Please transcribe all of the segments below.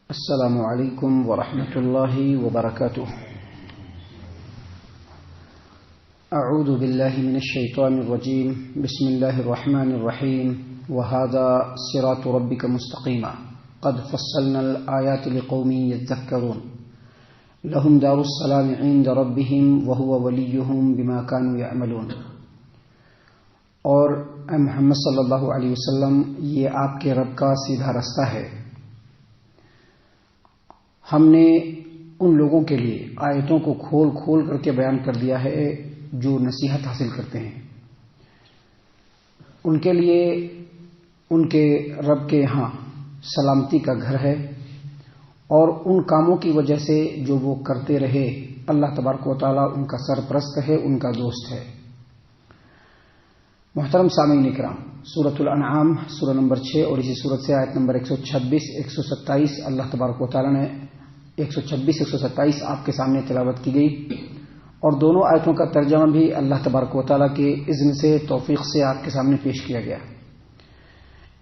السلام علیکم ورحمۃ اللہ وبرکاتہ. اعوذ باللہ من الشیطان الرجیم. بسم اللہ الرحمن الرحیم. وهذا صراط ربک مستقیما قد فصلنا الآیات لقوم یذکرون لهم دار السلام عند ربهم وهو ولیهم بما كانوا يعملون. اور اے محمد صلی اللہ علیہ وسلم، یہ آپ کے رب کا سیدھا رستہ ہے. ہم نے ان لوگوں کے لیے آیتوں کو کھول کھول کر کے بیان کر دیا ہے جو نصیحت حاصل کرتے ہیں. ان کے لیے ان کے رب کے یہاں سلامتی کا گھر ہے، اور ان کاموں کی وجہ سے جو وہ کرتے رہے اللہ تبارک و تعالیٰ ان کا سرپرست ہے، ان کا دوست ہے. محترم سامعین کرام، سورۃ الانعام سورہ نمبر 6 اور اسی سورت سے آیت نمبر 126 127 اللہ تبارک و تعالیٰ نے 126 127 آپ کے سامنے تلاوت کی گئی، اور دونوں آیتوں کا ترجمہ بھی اللہ تبارک و تعالیٰ کے اذن سے، توفیق سے آپ کے سامنے پیش کیا گیا.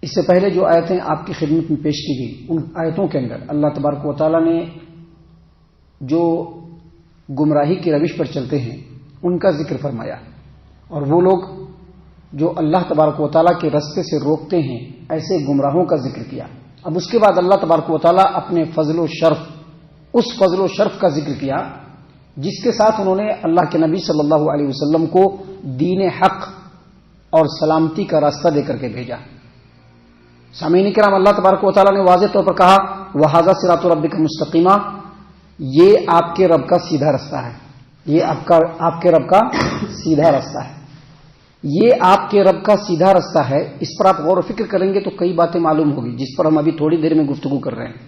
اس سے پہلے جو آیتیں آپ کی خدمت میں پیش کی گئی، ان آیتوں کے اندر اللہ تبارک و تعالیٰ نے جو گمراہی کی روش پر چلتے ہیں ان کا ذکر فرمایا، اور وہ لوگ جو اللہ تبارک و تعالیٰ کے رستے سے روکتے ہیں ایسے گمراہوں کا ذکر کیا. اب اس کے بعد اللہ تبارک و تعالیٰ اپنے فضل و شرف، اس فضل و شرف کا ذکر کیا جس کے ساتھ انہوں نے اللہ کے نبی صلی اللہ علیہ وسلم کو دین حق اور سلامتی کا راستہ دے کر کے بھیجا. سامعین کرام، اللہ تبارک و تعالیٰ نے واضح طور پر کہا وَهَذَا صِرَاطُ رَبِّكَ مُسْتَقِيمًا، یہ آپ کے رب کا سیدھا رستہ ہے. یہ آپ کے رب کا سیدھا رستہ ہے. یہ آپ کے رب کا سیدھا رستہ ہے. اس پر آپ غور و فکر کریں گے تو کئی باتیں معلوم ہوگی جس پر ہم ابھی تھوڑی دیر میں گفتگو کر رہے ہیں.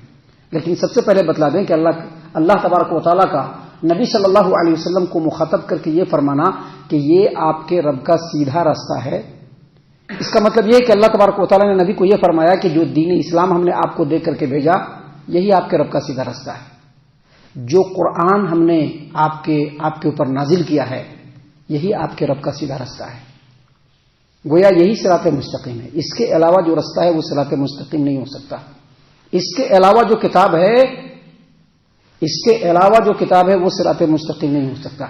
لیکن سب سے پہلے بتلا دیں کہ اللہ تبارک و تعالیٰ کا نبی صلی اللہ علیہ وسلم کو مخاطب کر کے یہ فرمانا کہ یہ آپ کے رب کا سیدھا راستہ ہے، اس کا مطلب یہ ہے کہ اللہ تبارک و تعالیٰ نے نبی کو یہ فرمایا کہ جو دین اسلام ہم نے آپ کو دے کر کے بھیجا یہی آپ کے رب کا سیدھا راستہ ہے. جو قرآن ہم نے آپ کے اوپر نازل کیا ہے یہی آپ کے رب کا سیدھا راستہ ہے. گویا یہی صراط مستقیم ہے. اس کے علاوہ جو راستہ ہے وہ صراط مستقیم نہیں ہو سکتا. اس کے علاوہ جو کتاب ہے وہ صراط مستقیم نہیں ہو سکتا.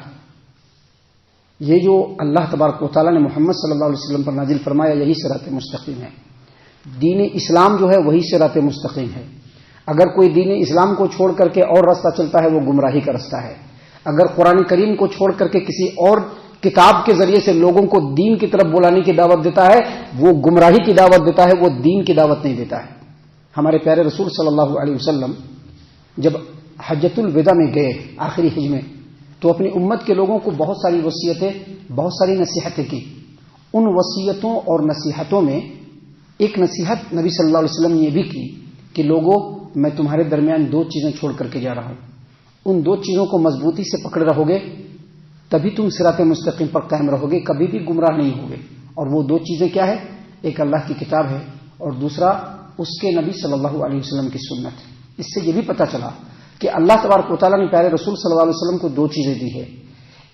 یہ جو اللہ تبارک و تعالیٰ نے محمد صلی اللہ علیہ وسلم پر نازل فرمایا یہی صراط مستقیم ہے. دین اسلام جو ہے وہی صراط مستقیم ہے. اگر کوئی دین اسلام کو چھوڑ کر کے اور راستہ چلتا ہے وہ گمراہی کا راستہ ہے. اگر قرآن کریم کو چھوڑ کر کے کسی اور کتاب کے ذریعے سے لوگوں کو دین کی طرف بلانے کی دعوت دیتا ہے وہ گمراہی کی دعوت دیتا ہے، وہ دین کی دعوت نہیں دیتا ہے. ہمارے پیارے رسول صلی اللہ علیہ وسلم جب حجۃ الوداع میں گئے آخری حج میں تو اپنی امت کے لوگوں کو بہت ساری وصیتیں، بہت ساری نصیحتیں کی. ان وصیتوں اور نصیحتوں میں ایک نصیحت نبی صلی اللہ علیہ وسلم نے یہ بھی کی کہ لوگوں، میں تمہارے درمیان دو چیزیں چھوڑ کر کے جا رہا ہوں. ان دو چیزوں کو مضبوطی سے پکڑے رہو گے تبھی تم صراط مستقیم پر قائم رہو گے، کبھی بھی گمراہ نہیں ہوگے. اور وہ دو چیزیں کیا ہے؟ ایک اللہ کی کتاب ہے اور دوسرا اس کے نبی صلی اللہ علیہ وسلم کی سنت. اس سے یہ بھی پتہ چلا کہ اللہ تبارک و تعالیٰ نے پیارے رسول صلی اللہ علیہ وسلم کو دو چیزیں دی ہے.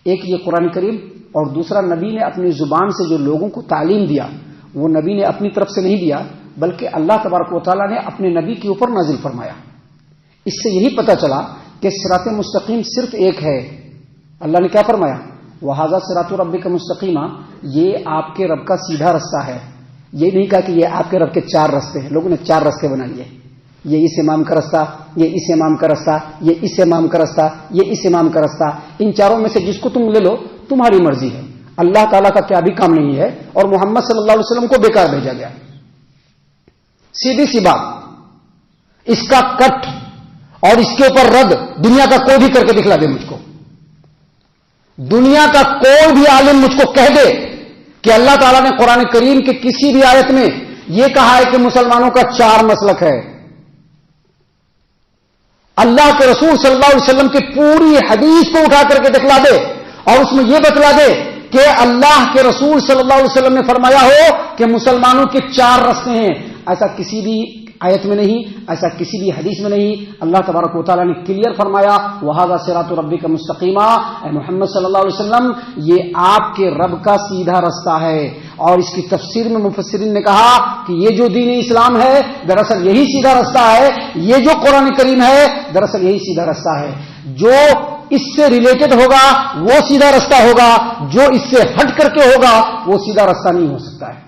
ایک یہ قرآن کریم، اور دوسرا نبی نے اپنی زبان سے جو لوگوں کو تعلیم دیا وہ نبی نے اپنی طرف سے نہیں دیا بلکہ اللہ تبارک و تعالیٰ نے اپنے نبی کے اوپر نازل فرمایا. اس سے یہی پتہ چلا کہ صراط مستقیم صرف ایک ہے. اللہ نے کیا فرمایا؟ وَهَذَا صِرَاطُ رَبِّكَ مُسْتَقِيمًا، یہ آپ کے رب کا سیدھا رستہ ہے. یہ نہیں کہا کہ یہ آپ کے رب کے چار رستے ہیں. لوگوں نے چار رستے بنا لیے، یہ اس امام کا رستہ، یہ اس امام کا رستہ، یہ اس امام کا رستہ، یہ اس امام کا رستہ. ان چاروں میں سے جس کو تم لے لو تمہاری مرضی ہے. اللہ تعالیٰ کا کیا بھی کام نہیں ہے اور محمد صلی اللہ علیہ وسلم کو بیکار بھیجا گیا. سیدھی سی بات، اس کا کٹ اور اس کے اوپر رد دنیا کا کوئی بھی کر کے دکھلا دے مجھ کو. دنیا کا کوئی بھی عالم مجھ کو کہہ دے کہ اللہ تعالیٰ نے قرآن کریم کے کسی بھی آیت میں یہ کہا ہے کہ مسلمانوں کا چار مسلک ہے. اللہ کے رسول صلی اللہ علیہ وسلم کی پوری حدیث کو اٹھا کر کے دکھلا دے اور اس میں یہ بتلا دے کہ اللہ کے رسول صلی اللہ علیہ وسلم نے فرمایا ہو کہ مسلمانوں کے چار رستے ہیں. ایسا کسی بھی آیت میں نہیں, ایسا کسی بھی حدیث میں نہیں. اللہ تبارک و تعالیٰ نے کلیئر فرمایا وَهَذَا صِرَاطُ رَبِّكَ مُسْتَقِيمًا, اے محمد صلی اللہ علیہ وسلم یہ آپ کے رب کا سیدھا رستہ ہے. اور اس کی تفسیر میں مفسرین نے کہا کہ یہ جو دین اسلام ہے دراصل یہی سیدھا رستہ ہے, یہ جو قرآن کریم ہے دراصل یہی سیدھا رستہ ہے. جو اس سے ریلیٹڈ ہوگا وہ سیدھا رستہ ہوگا, جو اس سے ہٹ کر کے ہوگا وہ سیدھا رستہ نہیں ہو سکتا ہے.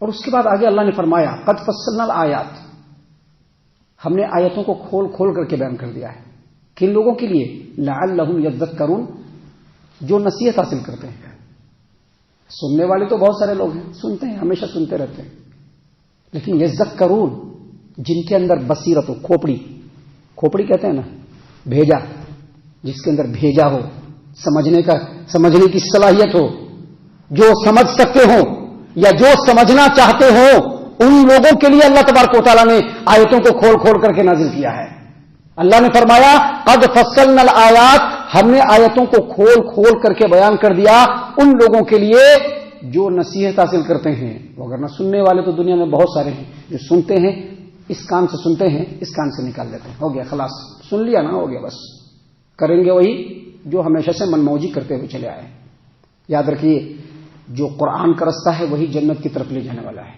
اور اس کے بعد آگے اللہ نے فرمایا قد فصلنا الآیات, ہم نے آیتوں کو کھول کھول کر کے بیان کر دیا ہے. کن لوگوں کے لیے؟ لعلہم یذکرون, جو نصیحت حاصل کرتے ہیں. سننے والے تو بہت سارے لوگ ہیں, سنتے ہیں, ہمیشہ سنتے رہتے ہیں, لیکن یذکرون جن کے اندر بصیرت ہو, کھوپڑی کہتے ہیں نا, بھیجا, جس کے اندر بھیجا ہو, سمجھنے کی صلاحیت ہو, جو سمجھ سکتے ہو یا جو سمجھنا چاہتے ہو, ان لوگوں کے لیے اللہ تبارک و تعالیٰ نے آیتوں کو کھول کھول کر کے نازل کیا ہے. اللہ نے فرمایا قد فصلنا الآیات, ہم نے آیتوں کو کھول کھول کر کے بیان کر دیا ان لوگوں کے لیے جو نصیحت حاصل کرتے ہیں. وگرنہ سننے والے تو دنیا میں بہت سارے ہیں, جو سنتے ہیں, اس کان سے سنتے ہیں, اس کان سے نکال دیتے ہیں, ہو گیا خلاص, سن لیا نا, ہو گیا بس. کریں گے وہی جو ہمیشہ سے من موجی کرتے ہوئے چلے آئے. یاد رکھیے جو قرآن کا رستہ ہے وہی جنت کی طرف لے جانے والا ہے,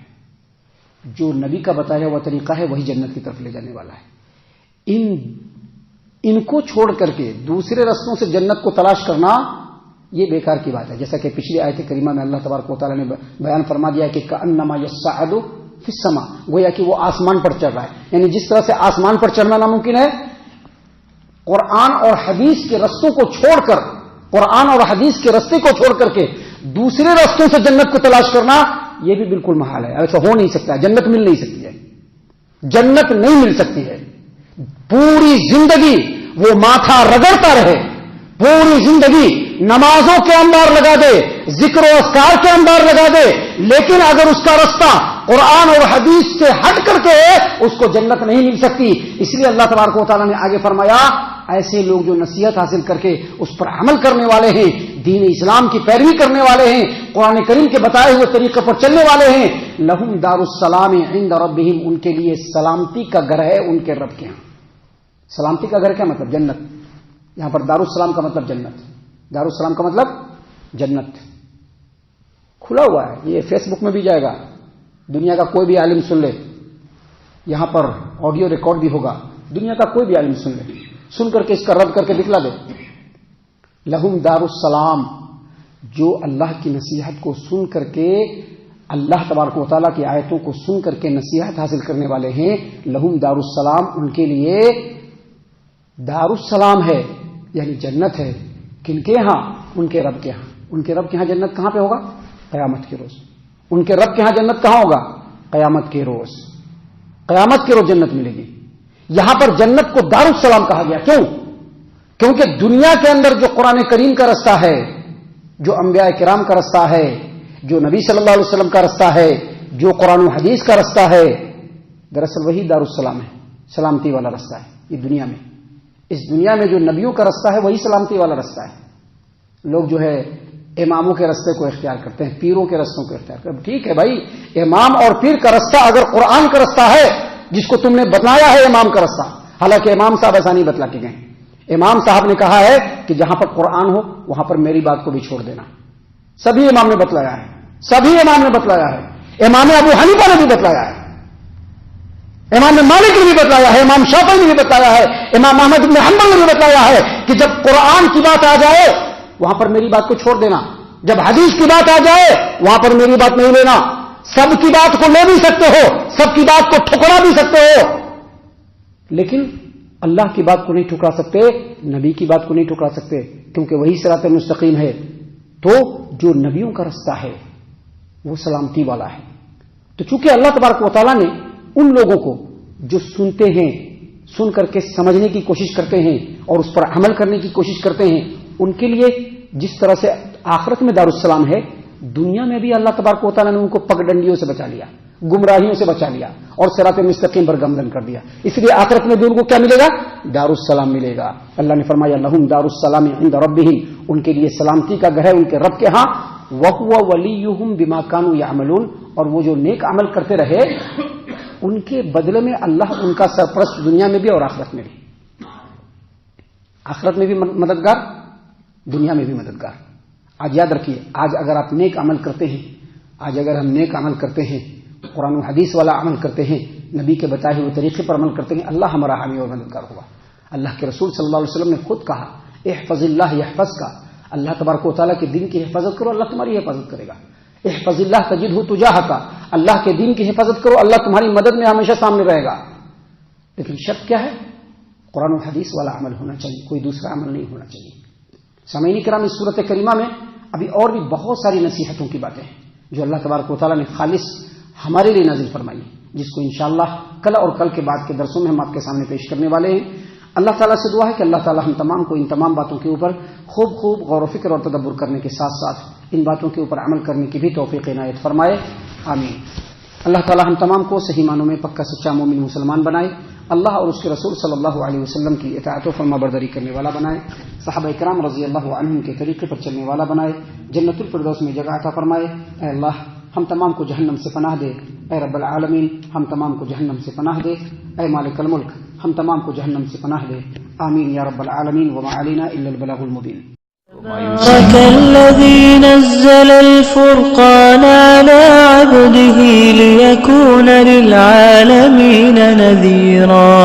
جو نبی کا بتایا ہوا طریقہ ہے وہی جنت کی طرف لے جانے والا ہے. ان کو چھوڑ کر کے دوسرے رستوں سے جنت کو تلاش کرنا یہ بیکار کی بات ہے. جیسا کہ پچھلی آیت کریمہ میں اللہ تبارک و تعالیٰ نے بیان فرما دیا کہ کأنما یصعد فی السماء, گویا کہ وہ آسمان پر چڑھ رہا ہے. یعنی جس طرح سے آسمان پر چڑھنا ناممکن ہے, قرآن اور حدیث کے رستوں کو چھوڑ کر, قرآن اور حدیث کے رستے کو چھوڑ کر کے دوسرے رستوں سے جنت کو تلاش کرنا یہ بھی بالکل محال ہے. ایسا ہو نہیں سکتا, جنت مل نہیں سکتی ہے, جنت نہیں مل سکتی ہے. پوری زندگی وہ ماتھا رگڑتا رہے, پوری زندگی نمازوں کے انبار لگا دے, ذکر و اذکار کے انبار لگا دے, لیکن اگر اس کا رستہ قرآن اور حدیث سے ہٹ کر کے اس کو جنت نہیں مل سکتی. اس لیے اللہ تبارک و تعالیٰ نے آگے فرمایا ایسے لوگ جو نصیحت حاصل کر کے اس پر عمل کرنے والے ہیں, دین اسلام کی پیروی کرنے والے ہیں, قرآن کریم کے بتائے ہوئے طریقے پر چلنے والے ہیں, لہم دار السلام عند ربہم, ان کے لیے سلامتی کا گھر ہے ان کے رب کے ہاں. سلامتی کا گھر کیا مطلب؟ جنت. یہاں پر دار السلام کا مطلب جنت, دار السلام کا مطلب جنت. کھلا ہوا ہے, یہ فیس بک میں بھی جائے گا, دنیا کا کوئی بھی عالم سن لے, یہاں پر آڈیو ریکارڈ بھی ہوگا, دنیا کا کوئی بھی عالم سن لے, سن کر کے اس کا رد کر کے دکھلا دے. لہم دار السلام, جو اللہ کی نصیحت کو سن کر کے, اللہ تبارک و تعالیٰ کی آیتوں کو سن کر کے نصیحت حاصل کرنے والے ہیں, لہم دار السلام, ان کے لیے دار السلام ہے, یعنی جنت ہے. کن کے ہاں؟ ان کے رب کے ہاں. ان کے رب کے ہاں جنت کہاں پہ ہوگا؟ قیامت کے روز. ان کے رب کے ہاں جنت کہاں ہوگا؟ قیامت کے روز. قیامت کے روز جنت ملے گی. یہاں پر جنت کو دار السلام کہا گیا. کیوں؟ کیونکہ دنیا کے اندر جو قرآن کریم کا رستہ ہے, جو انبیاء کرام کا رستہ ہے, جو نبی صلی اللہ علیہ وسلم کا رستہ ہے, جو قرآن و حدیث کا رستہ ہے, دراصل وہی دار السلام ہے, سلامتی والا رستہ ہے. یہ دنیا میں, اس دنیا میں جو نبیوں کا رستہ ہے وہی سلامتی والا رستہ ہے. لوگ جو ہے اماموں کے رستے کو اختیار کرتے ہیں, پیروں کے رستوں کو اختیار کرتے ہیں. ٹھیک ہے بھائی, امام اور پیر کا رستہ اگر قرآن کا رستہ ہے جس کو تم نے بتلایا ہے امام کا رستہ, حالانکہ امام صاحب ایسا نہیں بتلا کے گئے. امام صاحب نے کہا ہے کہ جہاں پر قرآن ہو وہاں پر میری بات کو بھی چھوڑ دینا. سبھی امام نے بتلایا ہے, سبھی امام نے بتلایا ہے. امام ابو حنیفہ نے بھی بتلایا ہے, امام مالک نے بھی بتلایا ہے, امام شافعی نے بھی بتلایا ہے, امام احمد بن حنبل نے بھی بتلایا ہے کہ جب قرآن کی بات آ جائے وہاں پر میری بات کو چھوڑ دینا, جب حدیث کی بات آ جائے وہاں پر میری بات نہیں لینا. سب کی بات کو لے بھی سکتے ہو, سب کی بات کو ٹھکرا بھی سکتے ہو, لیکن اللہ کی بات کو نہیں ٹھکرا سکتے, نبی کی بات کو نہیں ٹھکرا سکتے, کیونکہ وہی صراط مستقیم ہے. تو جو نبیوں کا رستہ ہے وہ سلامتی والا ہے. تو چونکہ اللہ تبارک و تعالیٰ نے ان لوگوں کو جو سنتے ہیں, سن کر کے سمجھنے کی کوشش کرتے ہیں اور اس پر عمل کرنے کی کوشش کرتے ہیں, ان کے لیے جس طرح سے آخرت میں دار السلام ہے, دنیا میں بھی اللہ تبارک و تعالیٰ نے ان کو پگڈنڈیوں سے بچا لیا, گمراہیوں سے بچا لیا اور صراط مستقیم پر گامزن کر دیا. اس لیے آخرت میں بھی ان کو کیا ملے گا؟ دار السلام ملے گا. اللہ نے فرمایا لہم دار السلام عند ربہم, ان کے لیے سلامتی کا گھر ہے ان کے رب کے ہاں. وَهُوَ وَلِيُّهُمْ بِمَا كَانُوا يَعْمَلُونَ, اور وہ جو نیک عمل کرتے رہے ان کے بدلے میں اللہ ان کا سرپرست دنیا میں بھی اور آخرت میں بھی. آخرت میں بھی مددگار, دنیا میں بھی مددگار. آج یاد رکھیے, آج اگر آپ نیک عمل کرتے ہیں, آج اگر ہم نیک عمل کرتے ہیں, قرآن و حدیث والا عمل کرتے ہیں, نبی کے بتائے ہوئے طریقے پر عمل کرتے ہیں, اللہ ہمارا حامی اور مددگار ہوگا. اللہ کے رسول صلی اللہ علیہ وسلم نے خود کہا, احفظ اللہ یحفظ کا, اللہ تبارک و تعالیٰ کے دین کی حفاظت کرو, اللہ تمہاری حفاظت کرے گا. احفظ اللہ تجدہ تجاہک, اللہ کے دین کی حفاظت کرو, اللہ تمہاری مدد میں ہمیشہ سامنے رہے گا. لیکن شرط کیا ہے؟ قرآن و حدیث والا عمل ہونا چاہیے, کوئی دوسرا عمل نہیں ہونا چاہیے. سامعین کرام, اس صورت کریمہ میں ابھی اور بھی بہت ساری نصیحتوں کی باتیں ہیں جو اللہ تبارک و تعالیٰ نے خالص ہمارے لیے نازل فرمائی, جس کو انشاءاللہ کل اور کل کے بعد کے درسوں میں ہم آپ کے سامنے پیش کرنے والے ہیں. اللہ تعالیٰ سے دعا ہے کہ اللہ تعالیٰ ہم تمام کو ان تمام باتوں کے اوپر خوب غور و فکر اور تدبر کرنے کے ساتھ ساتھ ان باتوں کے اوپر عمل کرنے کی بھی توفیق عنایت فرمائے, آمین. اللہ تعالیٰ ہم تمام کو صحیح معنوں میں پکا سچا مومن مسلمان بنائے, اللہ اور اس کے رسول صلی اللہ علیہ وسلم کی اطاعت و فرما برداری کرنے والا بنائے, صحابہ کرام رضی اللہ عنہم کے طریقے پر چلنے والا بنائے, جنت الفردوس میں جگہ عطا فرمائے. اے اللہ ہم تمام کو جہنم سے پناہ دے, اے رب العالمین ہم تمام کو جہنم سے پناہ دے, اے مالک الملک ہم تمام کو جہنم سے پناہ دے, آمین یا رب العالمین. وما علینا الا البلاغ المبین. الذي نزل الفرقان على عبده ليكون للعالمين نذيرا